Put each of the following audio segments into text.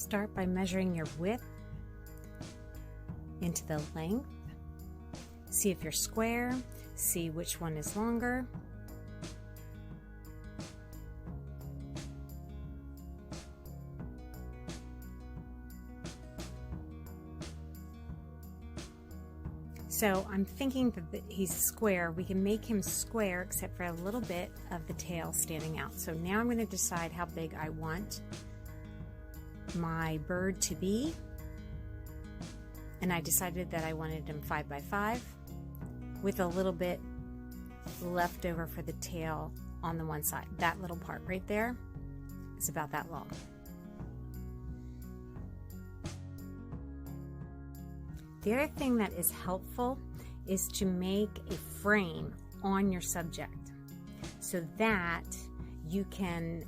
Start by measuring your width into the length. See if you're square, see which one is longer. So I'm thinking that he's square. We can make him square except for a little bit of the tail standing out. So now I'm going to decide how big I want my bird to be. And I decided that I wanted him 5 by 5 with a little bit left over for the tail on the one side. That little part right there is about that long. The other thing that is helpful is to make a frame on your subject so that you can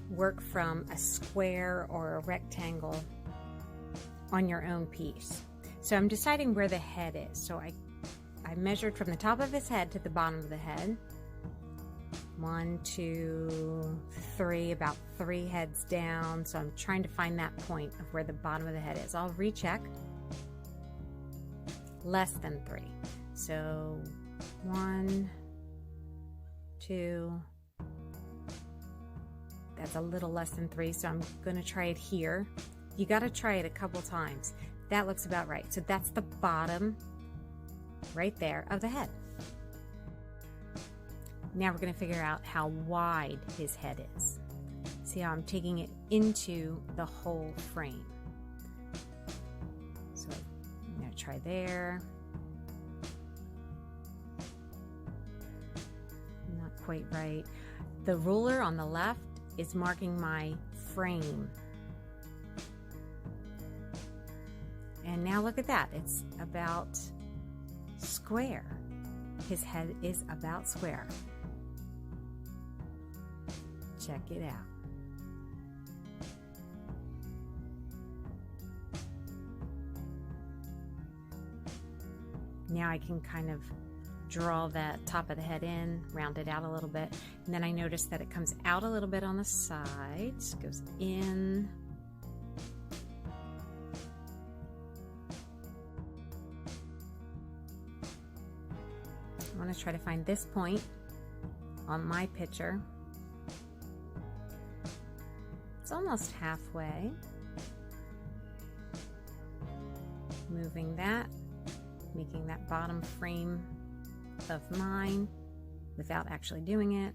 work from a square or a rectangle on your own piece. So I'm deciding where the head is. So I measured from the top of his head to the bottom of the head. 1, 2, 3, about 3 heads down. So I'm trying to find that point of where the bottom of the head is. I'll recheck. Less than 3. So 1, 2, that's a little less than 3, so I'm gonna try it here. You gotta try it a couple times. That looks about right. So that's the bottom right there of the head. Now we're gonna figure out how wide his head is. See how I'm taking it into the whole frame. So I'm gonna try there. Not quite right. The ruler on the left is marking my frame. And now look at that. It's about square. His head is about square. Check it out. Now I can kind of draw that top of the head in, round it out a little bit, and then I notice that it comes out a little bit on the sides, goes in. I want to try to find this point on my picture. It's almost halfway. Moving that, making that bottom frame of mine without actually doing it.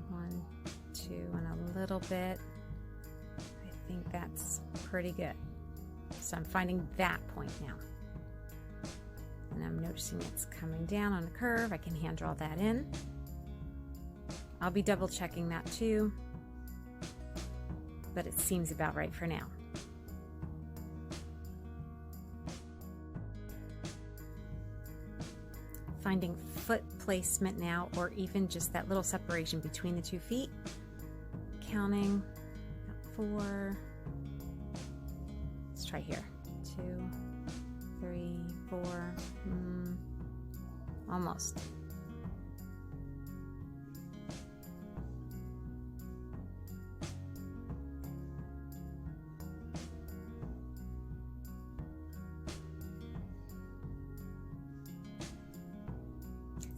1, 2, and a little bit. I think that's pretty good. So I'm finding that point now. And I'm noticing it's coming down on a curve. I can hand draw that in. I'll be double checking that too, but it seems about right for now. Finding foot placement now, or even just that little separation between the 2 feet. Counting, about 4. Let's try here. 2, 3, 4. Almost.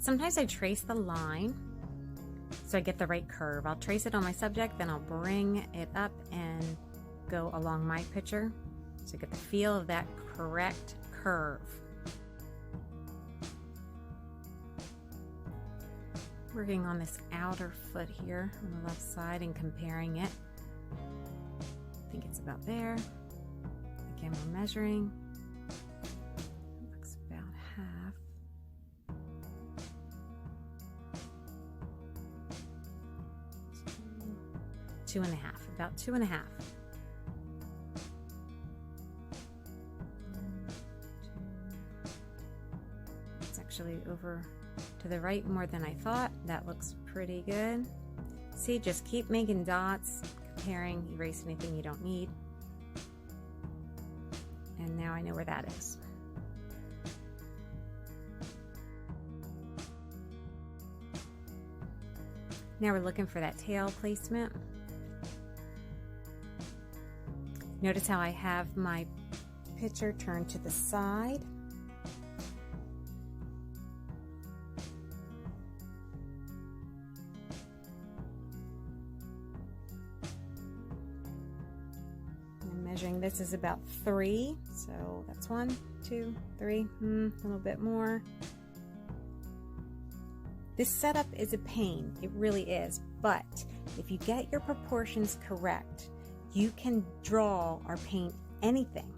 Sometimes I trace the line so I get the right curve. I'll trace it on my subject, then I'll bring it up and go along my picture so I get the feel of that correct curve. Working on this outer foot here on the left side and comparing it. I think it's about there. Again, we're measuring. Looks about half. 2.5, about 2.5. It's actually over to the right more than I thought. That looks pretty good. See, just keep making dots, comparing, erase anything you don't need. And now I know where that is. Now we're looking for that tail placement. Notice how I have my picture turned to the side. I'm measuring, this is about 3, so that's 1, 2, 3, a little bit more. This setup is a pain, it really is, but if you get your proportions correct, you can draw or paint anything.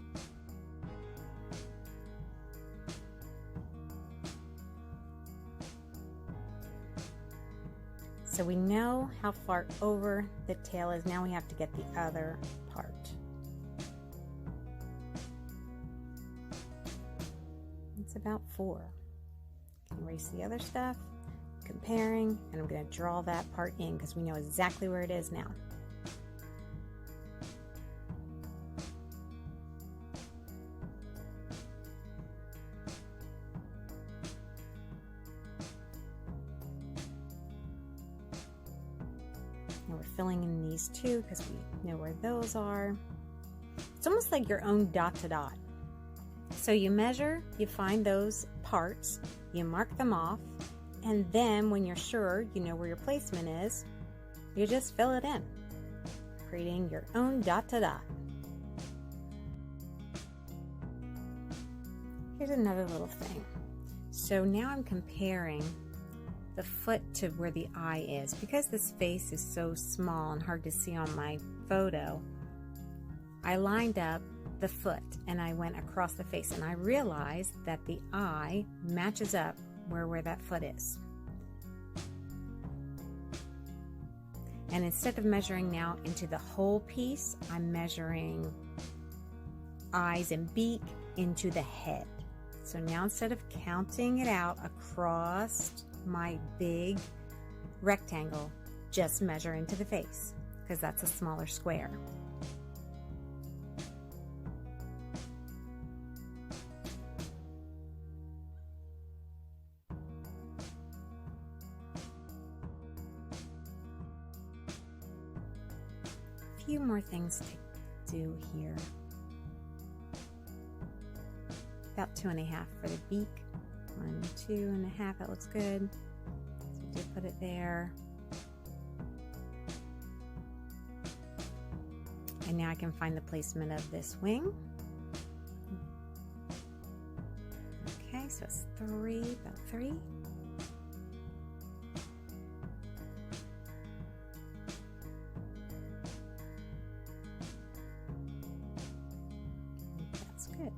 So we know how far over the tail is. Now we have to get the other part. It's about 4. Erase the other stuff. Comparing, and I'm going to draw that part in because we know exactly where it is now. And we're filling in these two because we know where those are. It's almost like your own dot to dot. So you measure, you find those parts, you mark them off, and then when you're sure you know where your placement is, you just fill it in, creating your own dot to dot. Here's another little thing. So now I'm comparing the foot to where the eye is. Because this face is so small and hard to see on my photo, I lined up the foot and I went across the face, and I realized that the eye matches up where that foot is. And instead of measuring now into the whole piece, I'm measuring eyes and beak into the head. So now instead of counting it out across my big rectangle, just measure into the face because that's a smaller square. Few more things to do here. About 2.5 for the beak. 1, 2.5, that looks good. So just put it there. And now I can find the placement of this wing. Okay, so it's 3, about 3. Good.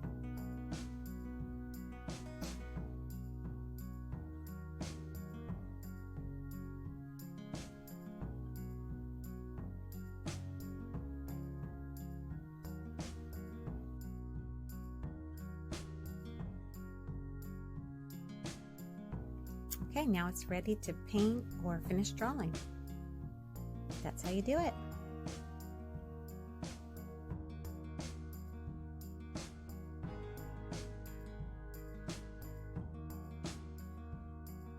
Okay, now it's ready to paint or finish drawing. That's how you do it.